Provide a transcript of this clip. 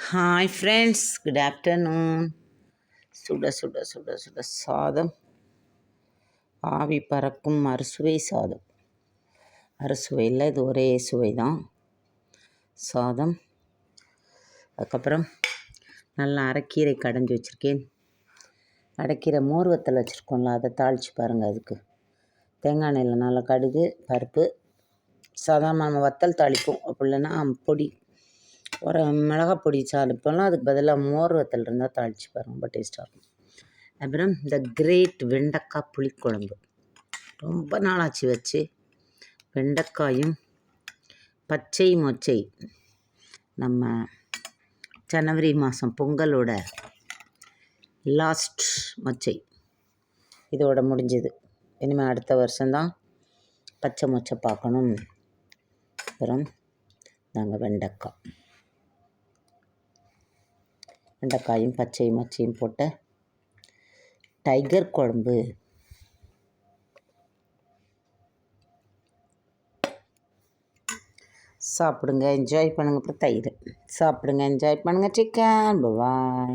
Hi friends, good afternoon. சுட சுட சுட சுட சாதம், ஆவி பறக்கும் அறுசுவை சாதம். அறுசுவையில் இது ஒரே சுவை தான் சாதம். அதுக்கப்புறம் நல்லா அரைக்கீரை கடைஞ்சி வச்சுருக்கேன். அரைக்கீரை மோர் வத்தல் வச்சுருக்கோம்ல, அதை தாளித்து பாருங்கள். அதுக்கு தேங்காய் எண்ணெயில் நல்லா கடுகு பருப்பு சாதாரண நம்ம வத்தல் தாளிப்போம், அப்படி இல்லைன்னா பொடி ஒரு மிளகாய் பொடி தாளிப்போம்லாம், அதுக்கு பதிலாக மோர் வத்தல் இருந்தால் தாளித்து பாருங்கள், ரொம்ப டேஸ்ட்டாக இருக்கும். அப்புறம் இந்த கிரேட் வெண்டைக்காய் புளிக்குழம்பு, ரொம்ப நாளாச்சு வச்சு. வெண்டைக்காயும் பச்சை மொச்சை, நம்ம ஜனவரி மாதம் பொங்கலோட லாஸ்ட் மொச்சை இதோட முடிஞ்சது. இனிமேல் அடுத்த வருஷம்தான் பச்சை மொச்சை பார்க்கணும். அப்புறம் நாங்கள் வெண்டைக்காயும் பச்சை மொச்சையும் போட்ட டைகர் குழம்பு. சாப்பிடுங்க, என்ஜாய் பண்ணுங்கள். அப்புறம் தயிர் சாப்பிடுங்க, என்ஜாய் பண்ணுங்கள். சிக்கன் பாய்.